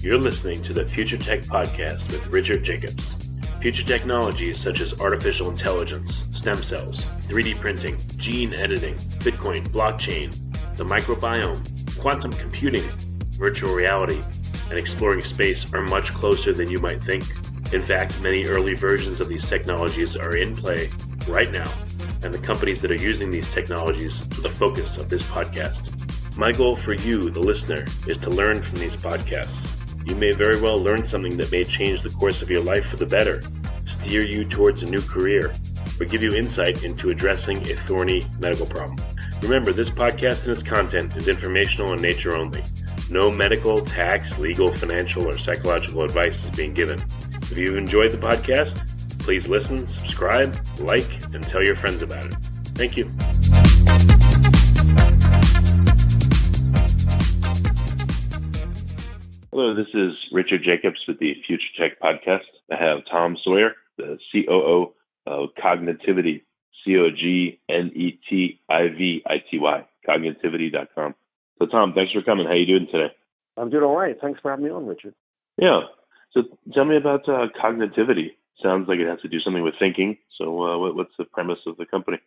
You're listening to the Future Tech Podcast with Richard Jacobs. Future technologies such as artificial intelligence, stem cells, 3D printing, gene editing, Bitcoin, blockchain, the microbiome, quantum computing, virtual reality, and exploring space are much closer than you might think. In fact, many early versions of these technologies are in play right now, and the companies that are using these technologies are the focus of this podcast. My goal for you, the listener, is to learn from these podcasts. You may very well learn something that may change the course of your life for the better, steer you towards a new career, or give you insight into addressing a thorny medical problem. Remember, this podcast and its content is informational in nature only. No medical, tax, legal, financial, or psychological advice is being given. If you've enjoyed the podcast, please listen, subscribe, like, and tell your friends about it. Thank you. Hello, this is Richard Jacobs with the Future Tech Podcast. I have Tom Sawyer, the COO of Cognetivity, Cognetivity, Cognetivity.com. So, Tom, thanks for coming. How are you doing today? I'm doing all right. Thanks for having me on, Richard. Yeah. So tell me about Cognetivity. Sounds like it has to do something with thinking. So what's the premise of the company?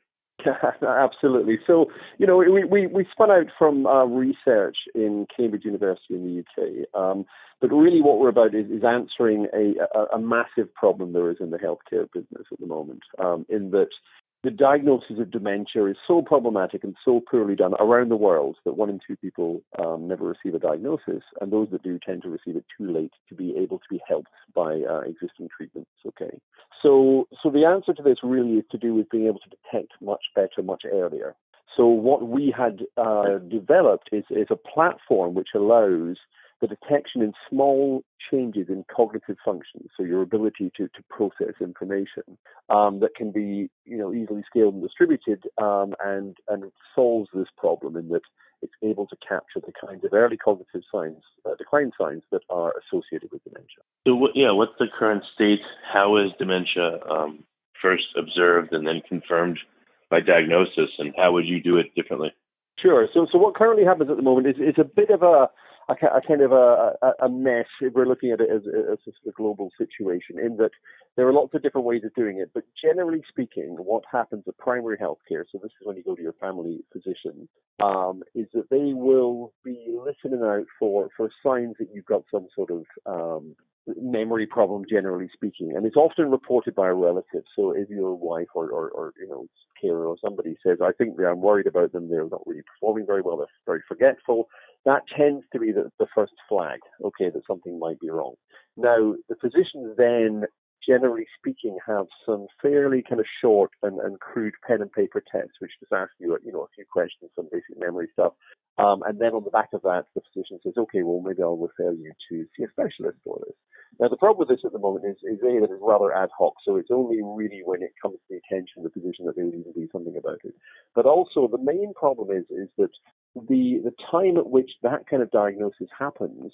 Absolutely. So, we spun out from research in Cambridge University in the UK. But really what we're about is answering a massive problem there is in the healthcare business at the moment, in that the diagnosis of dementia is so problematic and so poorly done around the world that 1 in 2 people never receive a diagnosis, and those that do tend to receive it too late to be able to be helped by existing treatments. Okay, so the answer to this really is to do with being able to detect much better, much earlier. So what we had developed is a platform which allows the detection in small changes in cognitive functions, so your ability to process information, that can be easily scaled and distributed, and it solves this problem in that it's able to capture the kinds of early cognitive signs, decline signs that are associated with dementia. So what's the current state? How is dementia first observed and then confirmed by diagnosis, and how would you do it differently? Sure. So what currently happens at the moment is a bit of a mess if we're looking at it as a global situation, in that there are lots of different ways of doing it. But generally speaking, what happens at primary healthcare, so this is when you go to your family physician, is that they will be listening out for signs that you've got some sort of memory problem, generally speaking. And it's often reported by a relative. So if your wife or carer or somebody says, I think I'm worried about them, they're not really performing very well, they're very forgetful, that tends to be the first flag, okay, that something might be wrong. Now, the physicians then, generally speaking, have some fairly kind of short and crude pen and paper tests, which just ask you, a few questions, some basic memory stuff. And then on the back of that, the physician says, okay, well, maybe I'll refer you to see a specialist for this. Now, the problem with this at the moment is that it's rather ad hoc, so it's only really when it comes to the attention of the physician that they will even do something about it. But also, the main problem is that the time at which that kind of diagnosis happens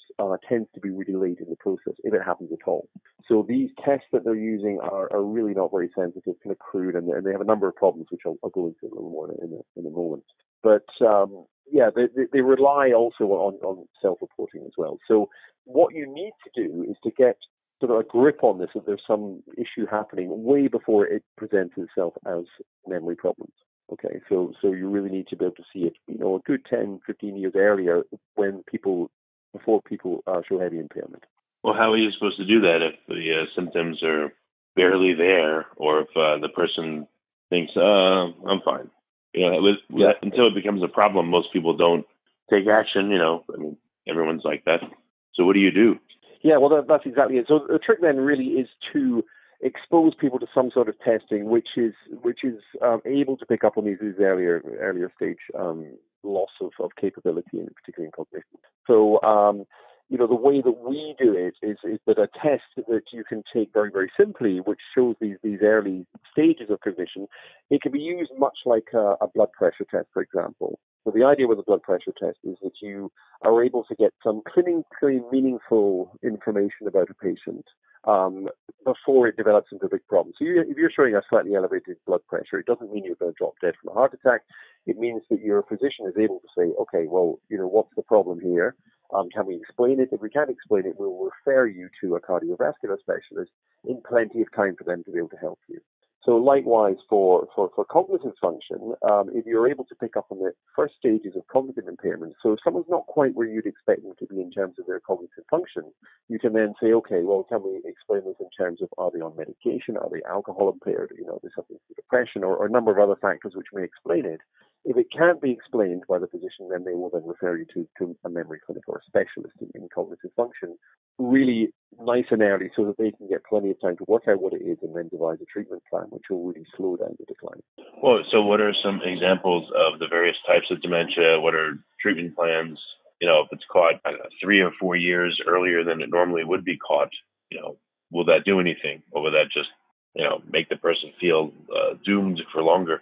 tends to be really late in the process, if it happens at all. So these tests that they're using are really not very sensitive, kind of crude, and they have a number of problems, which I'll go into a little more in a moment. But they rely also on self-reporting as well. So what you need to do is to get sort of a grip on this, if there's some issue happening way before it presents itself as memory problems. Okay, so you really need to be able to see it, a good 10, 15 years earlier before people show heavy impairment. Well, how are you supposed to do that if the symptoms are barely there, or if the person thinks, I'm fine? Until it becomes a problem, most people don't take action, everyone's like that. So what do you do? Yeah, well, that's exactly it. So the trick then really is to expose people to some sort of testing which is able to pick up on these earlier stage loss of capability, and particularly in cognition. So the way that we do it is that a test that you can take very, very simply, which shows these early stages of cognition, it can be used much like a blood pressure test, for example. So the idea with a blood pressure test is that you are able to get some clinically meaningful information about a patient before it develops into a big problem. So if you're showing a slightly elevated blood pressure, it doesn't mean you're going to drop dead from a heart attack. It means that your physician is able to say, okay, well, what's the problem here? Can we explain it? If we can't explain it, we'll refer you to a cardiovascular specialist in plenty of time for them to be able to help you. So likewise for cognitive function, if you're able to pick up on the first stages of cognitive impairment, so if someone's not quite where you'd expect them to be in terms of their cognitive function, you can then say, okay, well, can we explain this in terms of are they on medication, are they alcohol impaired, there's something to depression or a number of other factors which may explain it. If it can't be explained by the physician, then they will then refer you to a memory clinic or a specialist in cognitive function, really nice and early so that they can get plenty of time to work out what it is and then devise a treatment plan which will really slow down the decline. Well, so what are some examples of the various types of dementia? What are treatment plans? If it's caught 3 or 4 years earlier than it normally would be caught, will that do anything? Or will that just, make the person feel doomed for longer?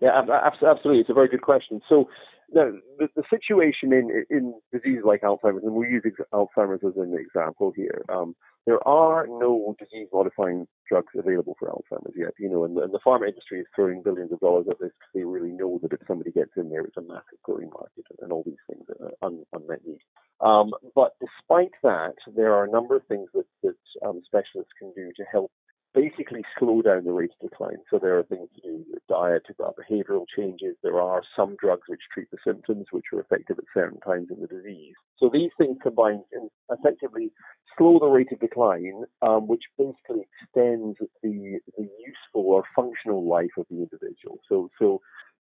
Yeah, absolutely. It's a very good question. So the situation in diseases like Alzheimer's, and we use Alzheimer's as an example here, there are no disease-modifying drugs available for Alzheimer's yet. And the pharma industry is throwing billions of dollars at this because they really know that if somebody gets in there, it's a massive growing market and all these things are unmet need. But despite that, there are a number of things that specialists can do to help basically slow down the rate of decline. So there are things to do with diet, about behavioral changes. There are some drugs which treat the symptoms, which are effective at certain times in the disease. So these things combined can effectively slow the rate of decline, which basically extends the useful or functional life of the individual. So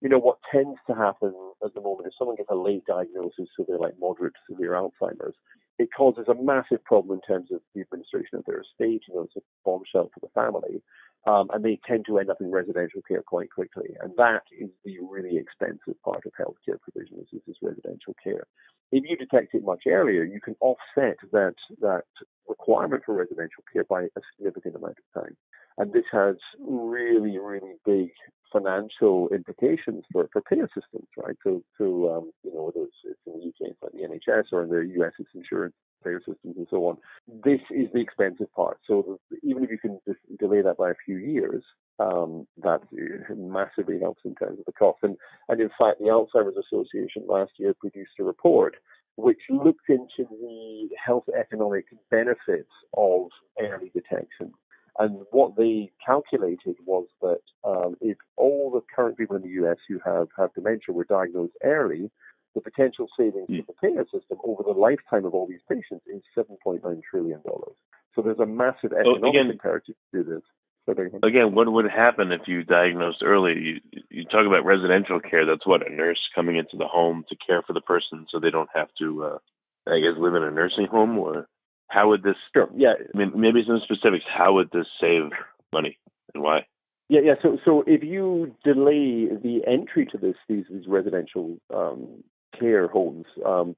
what tends to happen at the moment is someone gets a late diagnosis, so they're like moderate to severe Alzheimer's. It causes a massive problem in terms of the administration of their estate. It's a bombshell for the family. And they tend to end up in residential care quite quickly. And that is the really expensive part of healthcare provision, is this residential care. If you detect it much earlier, you can offset that requirement for residential care by a significant amount of time. And this has really, really big financial implications for payer systems, right? So whether it's in the UK, it's like the NHS, or in the US, it's insurance payer systems and so on. This is the expensive part. So even if you can just delay that by a few years, that massively helps in terms of the cost. And in fact, the Alzheimer's Association last year produced a report which looked into the health economic benefits of early detection. And what they calculated was that if all the current people in the US who have dementia were diagnosed early, the potential savings for the payer system over the lifetime of all these patients is $7.9 trillion. So there's a massive economic imperative to do this. Again, what would happen if you diagnosed early? You talk about residential care. That's what, a nurse coming into the home to care for the person so they don't have to, live in a nursing home? Or how would this... Sure, yeah. I mean, maybe some specifics. How would this save money and why? Yeah. So if you delay the entry to these residential care homes,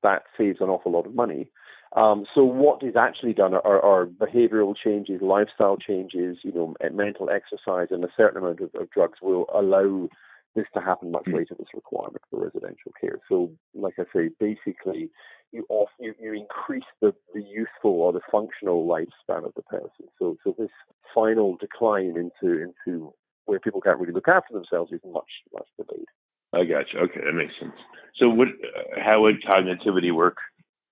that saves an awful lot of money. So what is actually done are behavioral changes, lifestyle changes, mental exercise, and a certain amount of drugs will allow this to happen much later, this requirement for residential care. So, like I say, basically, you increase the useful or the functional lifespan of the person. So this final decline into where people can't really look after themselves is much delayed. I got you. Okay, that makes sense. So how would cognitivity work?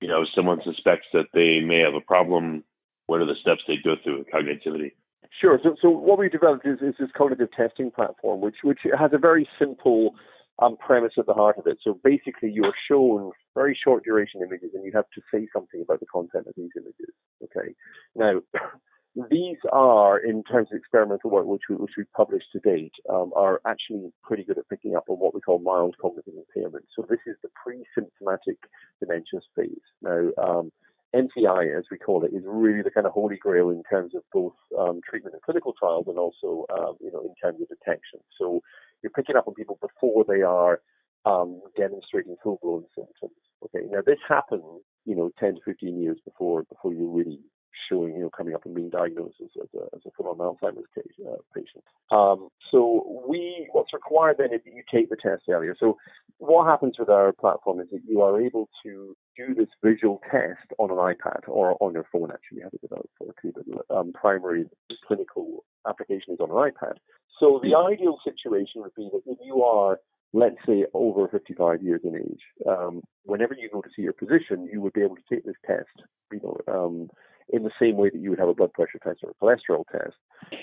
If someone suspects that they may have a problem, what are the steps they go through with cognitivity? Sure. So what we developed is this cognitive testing platform, which has a very simple premise at the heart of it. So basically, you are shown very short duration images, and you have to say something about the content of these images. Okay. Now, these are, in terms of experimental work which we've published to date, are actually pretty good at picking up on what we call mild cognitive impairment. So this is the pre-symptomatic dementia phase. Now, MCI, as we call it, is really the kind of holy grail in terms of both treatment and clinical trials, and also in terms of detection. So you're picking up on people before they are demonstrating full-blown symptoms. Okay. Now this happens, 10 to 15 years before you're really showing, coming up and being diagnosed as a full-on Alzheimer's patient. So what's required then is that you take the test earlier. So what happens with our platform is that you are able to do this visual test on an iPad or on your phone. Actually, we have it developed for it, but primary clinical application is on an iPad. So the ideal situation would be that if you are let's say over 55 years in age, whenever you go to see your physician, you would be able to take this test, in the same way that you would have a blood pressure test or a cholesterol test.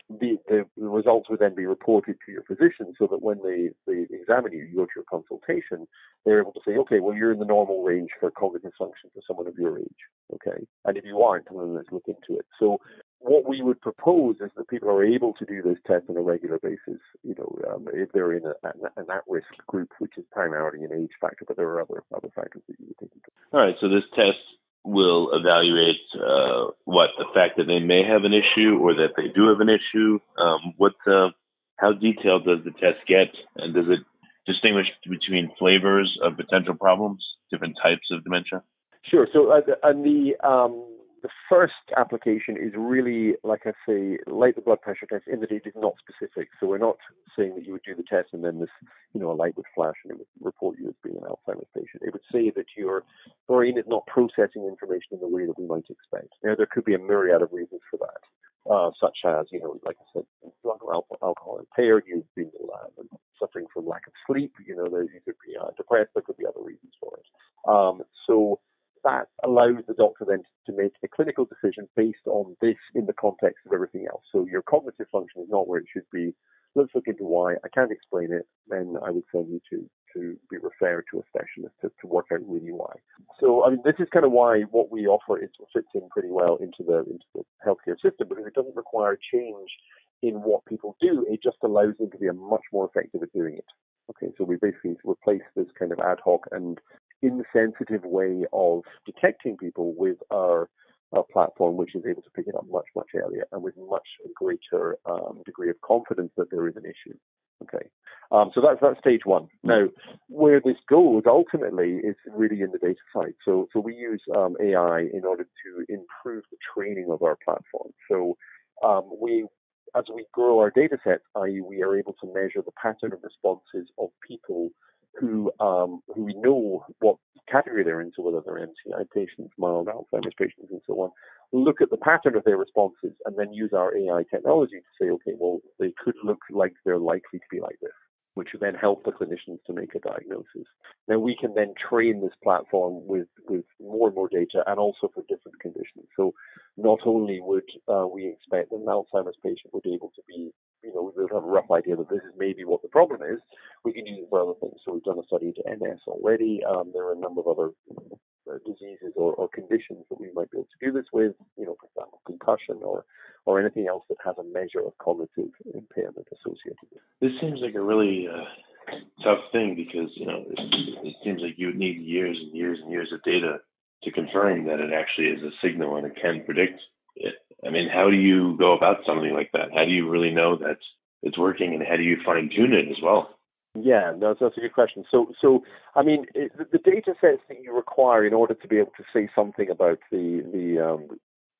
The results would then be reported to your physician so that when they examine you, you go to your consultation, they're able to say, okay, well, you're in the normal range for cognitive function for someone of your age, okay? And if you aren't, then let's look into it. So what we would propose is that people are able to do this test on a regular basis, if they're in an at-risk group, which is primarily an age factor, but there are other factors that you would take into account. All right, so this test will evaluate the fact that they may have an issue or that they do have an issue. How detailed does the test get, and does it distinguish between flavors of potential problems, different types of dementia? Sure. So, the first application is really, like I say, like the blood pressure test, in that it is not specific. So we're not saying that you would do the test and then a light would flash and it would report you as being an Alzheimer's patient. It would say that your brain is not processing information in the way that we might expect. Now, there could be a myriad of reasons for that, such as, like I said, drug or alcohol impaired, you've been suffering from lack of sleep, you could be depressed, there could be other reasons for it. So that allows the doctor then to make a clinical decision based on this in the context of everything else. So your cognitive function is not where it should be. Let's look into why. I can't explain it. Then I would send you to be referred to a specialist to work out really why. So, this is kind of why what we offer fits in pretty well into the healthcare system, because it doesn't require change in what people do. It just allows them to be much more effective at doing it. Okay, so we basically replace this kind of ad hoc and insensitive way of detecting people with our platform, which is able to pick it up much, much earlier and with much greater degree of confidence that there is an issue. Okay, so that's stage one. Now, where this goes ultimately is really in the data side. So we use AI in order to improve the training of our platform. So as we grow our data set, i.e., we are able to measure the pattern of responses of people who we know what category they're in, so whether they're MCI patients, mild Alzheimer's patients, and so on, look at the pattern of their responses and then use our AI technology to say, okay, well, they could look like they're likely to be like this, which would then help the clinicians to make a diagnosis. Now, we can then train this platform with more and more data and also for different conditions. So not only would we expect that an Alzheimer's patient would be able to be, we would have a rough idea that this is maybe what the problem is, we can use it for other things. So we've done a study into MS already. There are a number of other diseases or conditions that we might be able to do this with, for example, concussion or anything else that has a measure of cognitive impairment associated with it. This seems like a really tough thing because, it seems like you would need years and years and years of data to confirm that it actually is a signal and it can predict it. How do you go about something like that? How do you really know that it's working, and how do you fine tune it as well? Yeah, no, that's a good question. So the data sets that you require in order to be able to say something about the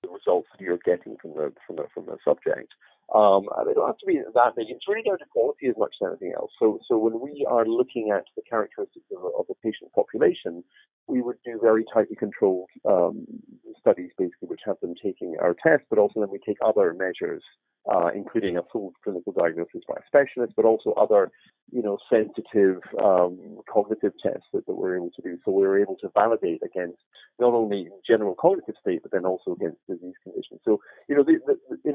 results that you're getting from the subject, they don't have to be that big. It's really down to quality as much as anything else. So when we are looking at the characteristics of a patient population, we would do very tightly controlled studies, basically, which have them taking our test, but also then we take other measures, including a full clinical diagnosis by a specialist, but also other, sensitive cognitive tests that we're able to do. So we're able to validate against not only general cognitive state, but then also against disease conditions. So, in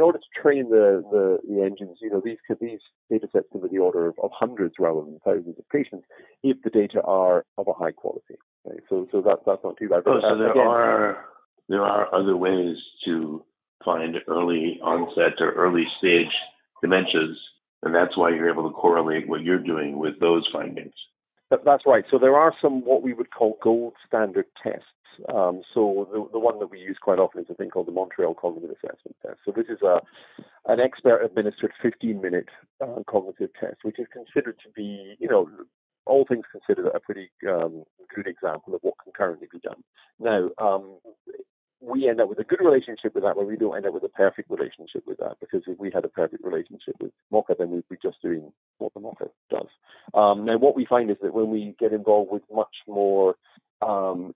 order to train the engines, these data sets can be the order of hundreds rather than thousands of patients if the data are of a high quality. Right? So that's not too bad. So there are other ways to find early onset or early stage dementias, and that's why you're able to correlate what you're doing with those findings. That's right. So there are some what we would call gold standard tests. So the one that we use quite often is a thing called the Montreal Cognitive Assessment Test. So this is an expert-administered 15-minute cognitive test, which is considered to be, all things considered, a pretty good example of what can currently be done. Now, we end up with a good relationship with that, but we don't end up with a perfect relationship with that, because if we had a perfect relationship with Mocha, then we'd be just doing what the Mocha does. Now, what we find is that when we get involved with much more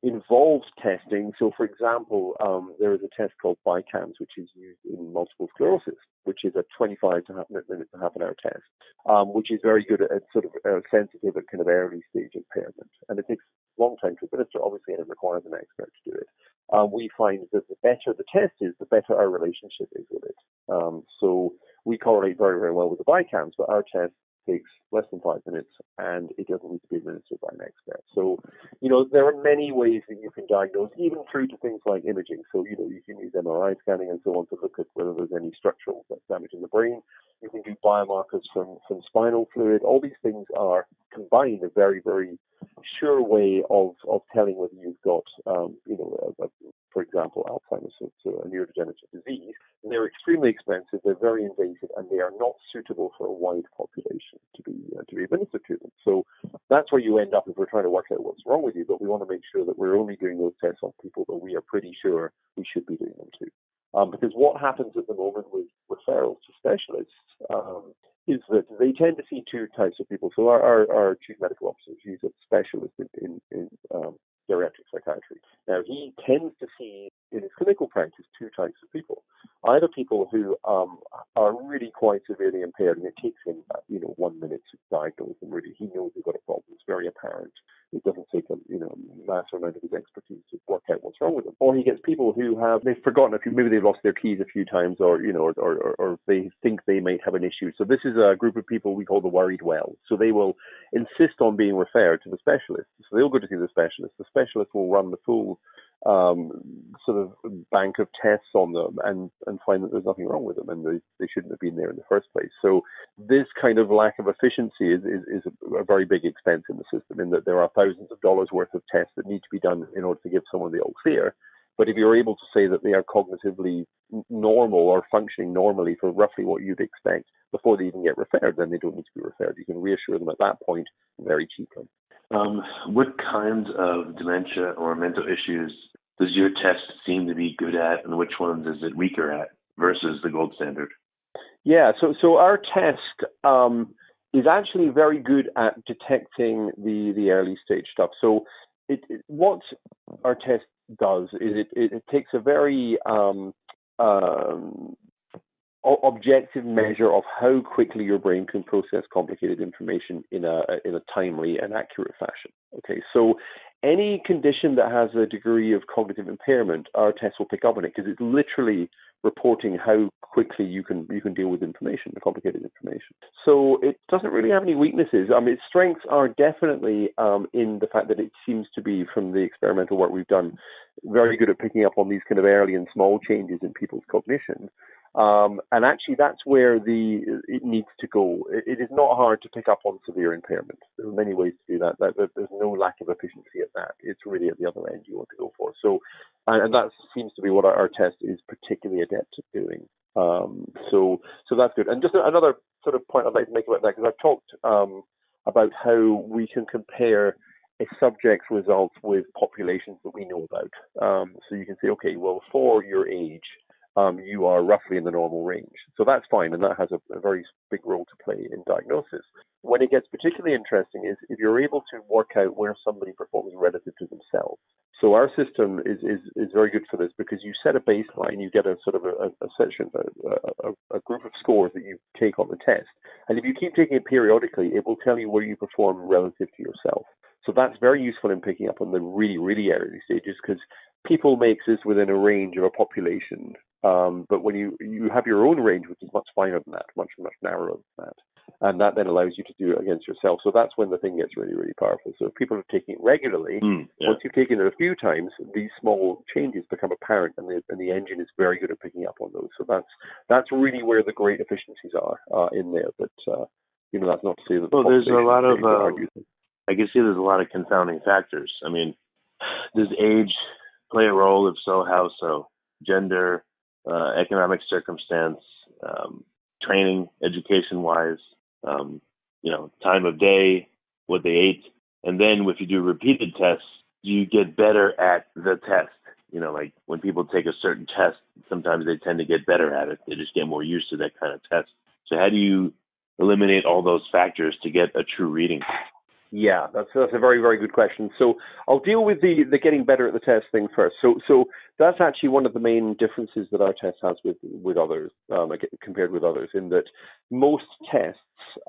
involves testing. So, for example, there is a test called BICAMS, which is used in multiple sclerosis, which is a 25 to minute to half an hour test, which is very good at sort of sensitive and kind of early stage impairment. And it takes a long time to administer, obviously, and it requires an expert to do it. We find that the better the test is, the better our relationship is with it. So we correlate very, very well with the BICAMS, but our test takes less than 5 minutes, and it doesn't need to be administered by an expert. So, there are many ways that you can diagnose, even through to things like imaging. So, you can use MRI scanning and so on to look at whether there's any structural damage in the brain. You can do biomarkers from spinal fluid. All these things are combined a very, very sure way of telling whether you've got, for example, Alzheimer's, so a neurodegenerative disease. And they're extremely expensive, they're very invasive, and they are not suitable for a wide population to be administered to them. So that's where you end up if we're trying to work out what's wrong with you, but we want to make sure that we're only doing those tests on people that we are pretty sure we should be doing them to. Because what happens at the moment with referrals to specialists is that they tend to see two types of people. So our chief medical officer, he's a specialist in geriatric psychiatry. Now, he tends to see in his clinical practice two types of people. Either people who are really quite severely impaired, and it takes him 1 minute to diagnose them. Really, he knows they've got a problem. It's very apparent. It doesn't take a massive amount of his expertise to work out what's wrong with them. Or he gets people who they've forgotten maybe they've lost their keys a few times, or they think they might have an issue. So this is a group of people we call the worried well. So they will insist on being referred to the specialist. So they'll go to see the specialist. The specialist will run the full sort of bank of tests on them and find that there's nothing wrong with them, and they shouldn't have been there in the first place. So this kind of lack of efficiency is a very big expense in the system, in that there are thousands of dollars worth of tests that need to be done in order to give someone the all clear. But if you're able to say that they are cognitively normal or functioning normally for roughly what you'd expect before they even get referred, then they don't need to be referred. You can reassure them at that point very cheaply. What kinds of dementia or mental issues does your test seem to be good at, and which ones is it weaker at versus the gold standard? Yeah, so our test is actually very good at detecting the early stage stuff. So what our test does is it takes a very objective measure of how quickly your brain can process complicated information in a timely and accurate fashion. Okay, so any condition that has a degree of cognitive impairment, our test will pick up on it, because it's literally reporting how quickly you can deal with information, the complicated information. So it doesn't really have any weaknesses. Its strengths are definitely in the fact that it seems to be, from the experimental work we've done, very good at picking up on these kind of early and small changes in people's cognition. And actually, that's where it needs to go. It is not hard to pick up on severe impairment. There are many ways to do that. There's no lack of efficiency at that. It's really at the other end you want to go for. So, and that seems to be what our test is particularly adept at doing. So that's good. And just another sort of point I'd like to make about that, because I've talked about how we can compare a subject's results with populations that we know about. So you can say, okay, well, for your age, you are roughly in the normal range. So that's fine, and that has a very big role to play in diagnosis. When it gets particularly interesting is if you're able to work out where somebody performs relative to themselves. So our system is very good for this, because you set a baseline, you get a sort of a section, a group of scores that you take on the test. And if you keep taking it periodically, it will tell you where you perform relative to yourself. So that's very useful in picking up on the really, really early stages, because people may exist within a range of a population. But when you have your own range, which is much finer than that, much, much narrower than that, and that then allows you to do it against yourself. So that's when the thing gets really, really powerful. So if people are taking it regularly, once you've taken it a few times, these small changes become apparent, and the engine is very good at picking up on those. So that's really where the great efficiencies are in there. But that's not to say that. Well, there's a lot of I can see there's a lot of confounding factors. I mean, does age play a role? If so, how so? Gender, economic circumstance, training, education-wise, time of day, what they ate. And then if you do repeated tests, you get better at the test. Like when people take a certain test, sometimes they tend to get better at it. They just get more used to that kind of test. So how do you eliminate all those factors to get a true reading? Yeah, that's a very, very good question. So I'll deal with the getting better at the test thing first. So that's actually one of the main differences that our test has with others, compared with others, in that most tests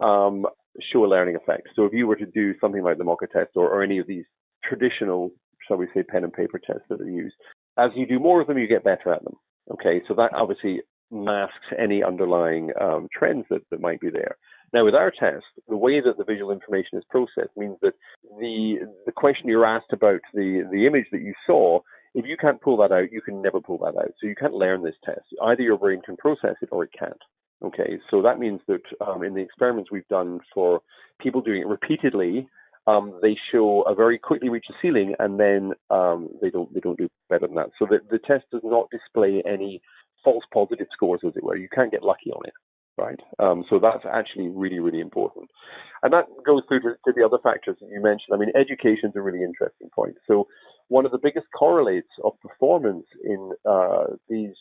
show a learning effect. So if you were to do something like the mocha test or any of these traditional, shall we say, pen and paper tests that are used, as you do more of them, you get better at them. Okay, so that obviously masks any underlying trends that might be there. Now, with our test, the way that the visual information is processed means that the question you're asked about the image that you saw, if you can't pull that out, you can never pull that out. So you can't learn this test. Either your brain can process it or it can't. Okay, so that means that in the experiments we've done for people doing it repeatedly, they show a very quickly reach a ceiling, and then they don't do better than that. So the test does not display any false positive scores, as it were. You can't get lucky on it, right? So that's actually really, really important. And that goes through to the other factors that you mentioned. I mean, education is a really interesting point. So one of the biggest correlates of performance in these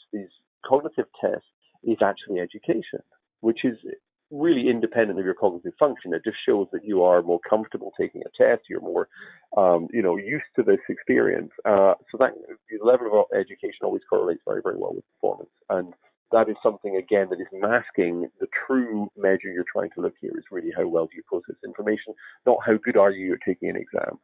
cognitive tests is actually education, which is really independent of your cognitive function. It just shows that you are more comfortable taking a test. You're more, used to this experience. So that the level of education always correlates very, very well with performance. And that is something, again, that is masking the true measure you're trying to look here is really how well do you process information, not how good are you at taking an exam.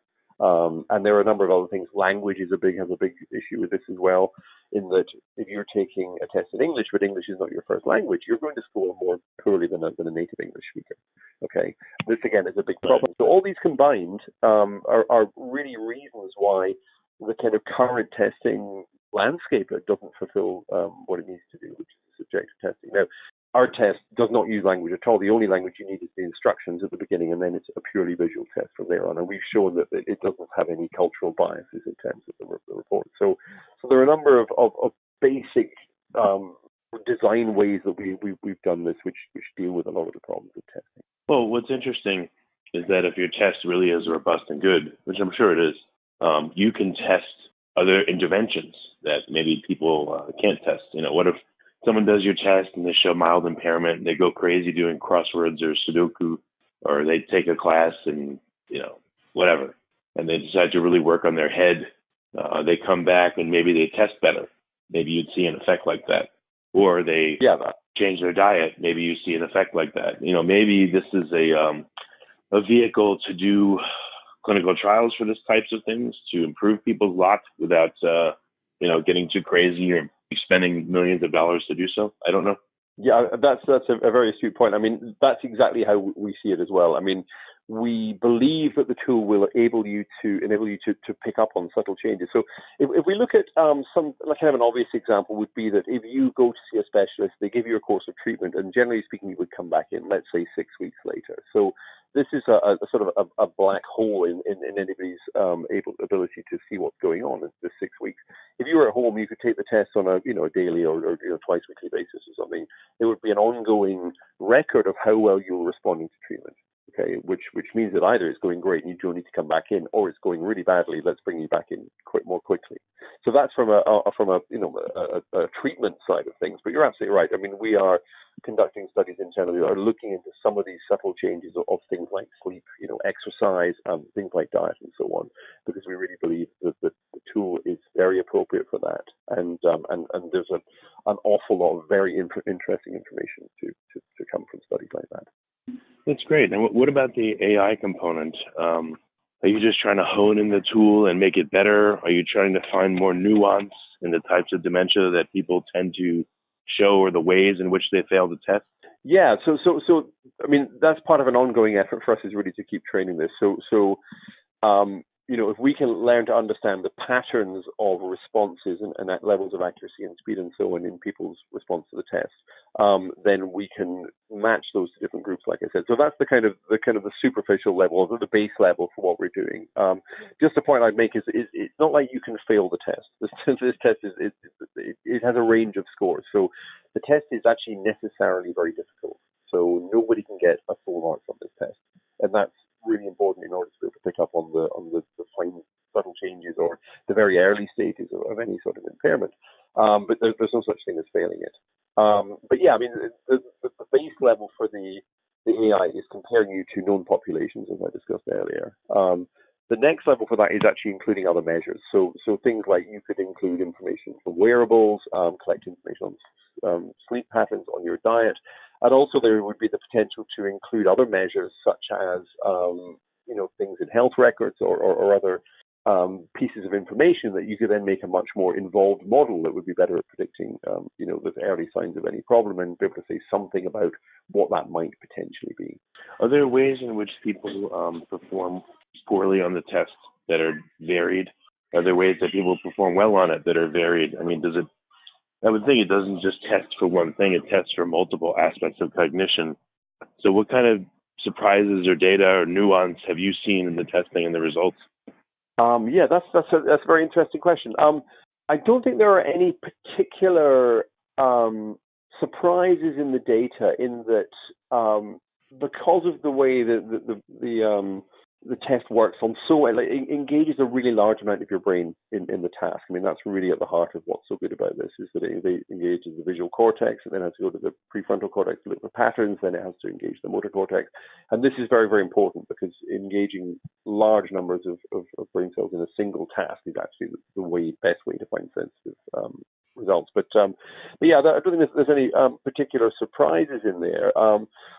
And there are a number of other things. Language has a big issue with this as well, in that if you're taking a test in English, but English is not your first language, you're going to score more poorly than a native English speaker. Okay, this again is a big problem. So all these combined are really reasons why the kind of current testing landscape doesn't fulfill what it needs to do, which is subjective testing. Now, our test does not use language at all. The only language you need is the instructions at the beginning, and then it's a purely visual test from there on. And we've shown that it doesn't have any cultural biases in terms of the report. So there are a number of basic design ways that we've done this, which deal with a lot of the problems of testing. Well, what's interesting is that if your test really is robust and good, which I'm sure it is, you can test other interventions that maybe people can't test. What if someone does your test and they show mild impairment and they go crazy doing crosswords or Sudoku, or they take a class and, whatever, and they decide to really work on their head. They come back and maybe they test better. Maybe you'd see an effect like that. Or they change their diet. Maybe you see an effect like that. Maybe this is a vehicle to do clinical trials for this types of things to improve people's lot without, getting too crazy or spending millions of dollars to do so. I don't know. Yeah, that's a very astute point. I mean, that's exactly how we see it as well. I mean, we believe that the tool will enable you to pick up on subtle changes. So if we look at some, like kind of an obvious example would be that if you go to see a specialist, they give you a course of treatment, and generally speaking, you would come back in, let's say, 6 weeks later. So this is a sort of a black hole in anybody's ability to see what's going on in the 6 weeks. If you were at home, you could take the test on a daily or twice weekly basis or something. There would be an ongoing record of how well you were responding to treatment. Okay, which means that either it's going great and you don't need to come back in, or it's going really badly. Let's bring you back in more quickly. So that's from a treatment side of things. But you're absolutely right. I mean, we are conducting studies internally that are looking into some of these subtle changes of things like sleep, exercise, things like diet, and so on, because we really believe that the tool is very appropriate for that. And there's an awful lot of very interesting information to come from studies like that. That's great. And what about the AI component? Are you just trying to hone in the tool and make it better? Are you trying to find more nuance in the types of dementia that people tend to show, or the ways in which they fail to test? Yeah. So I mean, that's part of an ongoing effort for us, is really to keep training this. So if we can learn to understand the patterns of responses and at levels of accuracy and speed and so on in people's response to the test, then we can match those to different groups, like I said. So that's the kind of the superficial level, or the base level for what we're doing. Just a point I'd make is it's not like you can fail the test. This test it has a range of scores. So the test is actually necessarily very difficult. So nobody can get a full mark on this test, and that's really important in order to be able to pick up on the fine subtle changes or the very early stages of any sort of impairment. But there's no such thing as failing it. But yeah, I mean, the base level for the the AI is comparing you to known populations, as I discussed earlier. The next level for that is actually including other measures. So things like you could include information from wearables, collect information on sleep patterns, on your diet, and also there would be the potential to include other measures such as things in health records or other pieces of information that you could then make a much more involved model that would be better at predicting, the early signs of any problem and be able to say something about what that might potentially be. Are there ways in which people perform poorly on the test that are varied? Are there ways that people perform well on it that are varied? I mean, I would think it doesn't just test for one thing, it tests for multiple aspects of cognition. So what kind of surprises or data or nuance have you seen in the testing and the results? That's a very interesting question. I don't think there are any particular surprises in the data in that because of the way that the test works it engages a really large amount of your brain in the task. I mean, that's really at the heart of what's so good about this, is that it engages the visual cortex, and then it has to go to the prefrontal cortex to look for patterns, then it has to engage the motor cortex. And this is very, very important because engaging large numbers of brain cells in a single task is actually the best way to find sensitive results. But I don't think there's any particular surprises in there.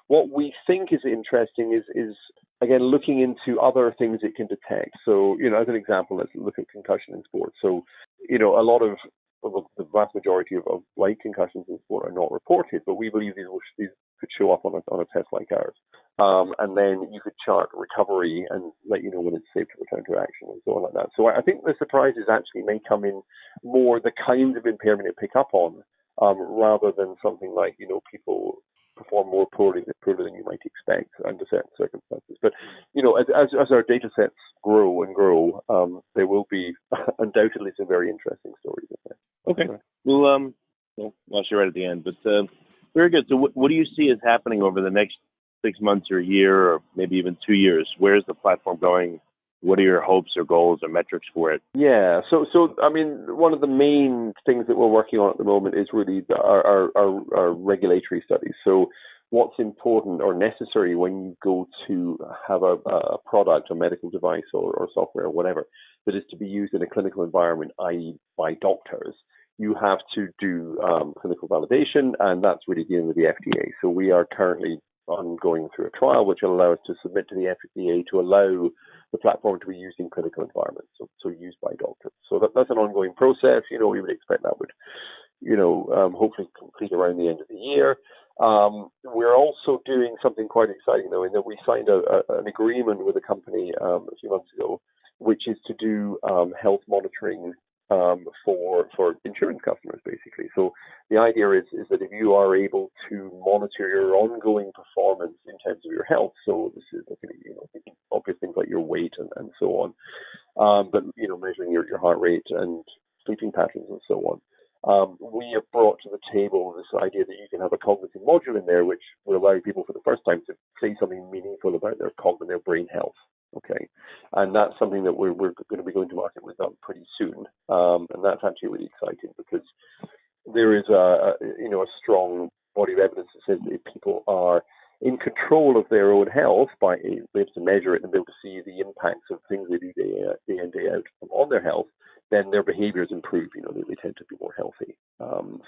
What we think is interesting is again looking into other things it can detect. So, as an example, let's look at concussion in sports. So, a lot of the vast majority of light concussions in sport are not reported, but we believe these could show up on a test like ours. And then you could chart recovery and let you know when it's safe to return to action and so on like that. So I think the surprises actually may come in more the kinds of impairment it pick up on, rather than something like, people perform more poorly than you might expect under certain circumstances. But, as our data sets grow and grow, there will be undoubtedly some very interesting stories in there. Okay. Well, lost you right at the end, but very good. So what do you see as happening over the next 6 months or a year or maybe even 2 years? Where's the platform going? What are your hopes or goals or metrics for it? Yeah, so I mean, one of the main things that we're working on at the moment is really our regulatory studies. So what's important or necessary when you go to have a product, a medical device or software or whatever, that is to be used in a clinical environment, i.e. by doctors, you have to do clinical validation, and that's really dealing with the FDA. So we are currently going through a trial which will allow us to submit to the FDA to allow the platform to be used in clinical environments, so used by doctors. So that's an ongoing process. We would expect that would, hopefully complete around the end of the year. We're also doing something quite exciting, though, in that we signed an agreement with a company a few months ago, which is to do health monitoring for insurance customers, basically. So the idea is that if you are able to monitor your ongoing performance in terms of your health, so this is obvious things like your weight and so on, but measuring your heart rate and sleeping patterns and so on. We have brought to the table this idea that you can have a cognitive module in there, which will allow people for the first time to say something meaningful about their brain health. Okay, and that's something that we're going to be going to market with pretty soon, and that's actually really exciting because there is a strong body of evidence that says that if people are in control of their own health by being able to measure it and be able to see the impacts of things they do day in day out on their health, then their behaviors improve. They tend to be more healthy.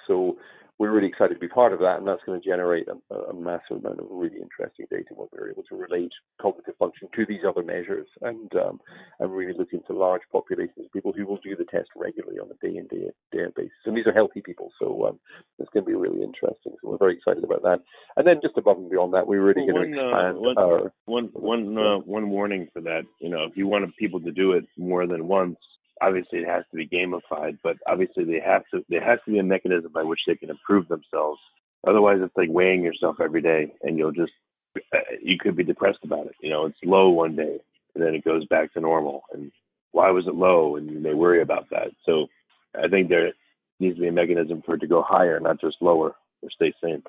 So we're really excited to be part of that, and that's going to generate a massive amount of really interesting data when we're able to relate cognitive function to these other measures and really look into large populations of people who will do the test regularly on a day in day out basis. And these are healthy people, so it's going to be really interesting. So we're very excited about that. And then just above and beyond that, we're really going to expand one warning for that. If you want people to do it more than once, obviously it has to be gamified, but obviously there has to be a mechanism by which they can improve themselves. Otherwise, it's like weighing yourself every day, and you could be depressed about it. It's low one day, and then it goes back to normal. And why was it low? And you may worry about that. So I think there needs to be a mechanism for it to go higher, not just lower, or stay same.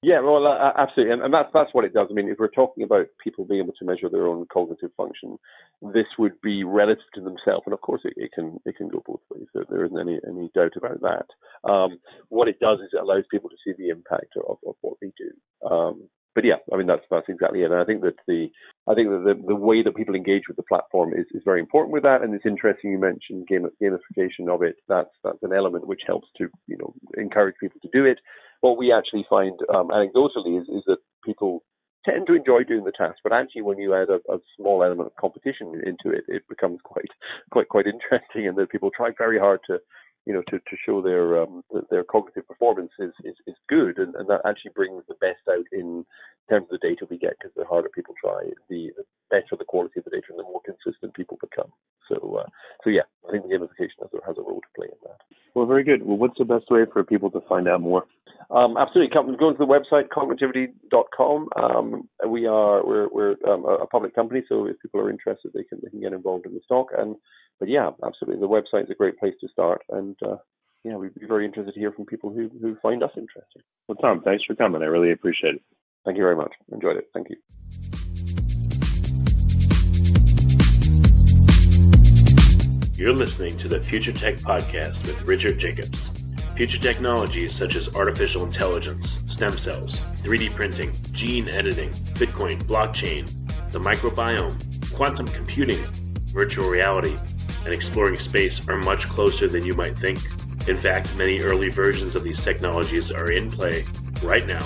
Yeah, well, absolutely, and that's what it does. I mean, if we're talking about people being able to measure their own cognitive function, this would be relative to themselves, and of course, it can go both ways. There isn't any doubt about that. What it does is it allows people to see the impact of what they do. But yeah, I mean that's exactly it. And I think that the way that people engage with the platform is very important with that. And it's interesting you mentioned gamification of it. That's an element which helps to encourage people to do it. What we actually find anecdotally is that people tend to enjoy doing the task, but actually when you add a small element of competition into it, it becomes quite interesting, and that people try very hard to show their cognitive performance is good, and that actually brings the best out in terms of the data we get, because the harder people try, the better the quality of the data and the more consistent people become. So yeah, I think the gamification has a role to play in that. Well, very good. Well, what's the best way for people to find out more? Absolutely. Go to the website, Cognetivity.com. We're a public company, so if people are interested, they can get involved in the stock. But yeah, absolutely, the website is a great place to start. And yeah, we'd be very interested to hear from people who find us interesting. Well, Tom, thanks for coming. I really appreciate it. Thank you very much. Enjoyed it. Thank you. You're listening to the Future Tech Podcast with Richard Jacobs. Future technologies such as artificial intelligence, stem cells, 3D printing, gene editing, Bitcoin, blockchain, the microbiome, quantum computing, virtual reality, and exploring space are much closer than you might think. In fact, many early versions of these technologies are in play right now,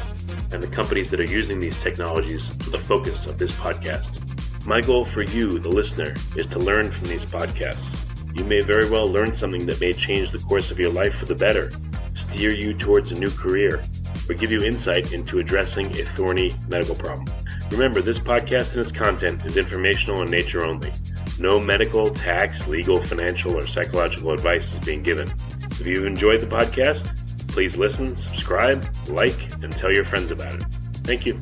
and the companies that are using these technologies are the focus of this podcast. My goal for you, the listener, is to learn from these podcasts. You may very well learn something that may change the course of your life for the better, steer you towards a new career, or give you insight into addressing a thorny medical problem. Remember, this podcast and its content is informational in nature only. No medical, tax, legal, financial, or psychological advice is being given. If you enjoyed the podcast, please listen, subscribe, like, and tell your friends about it. Thank you.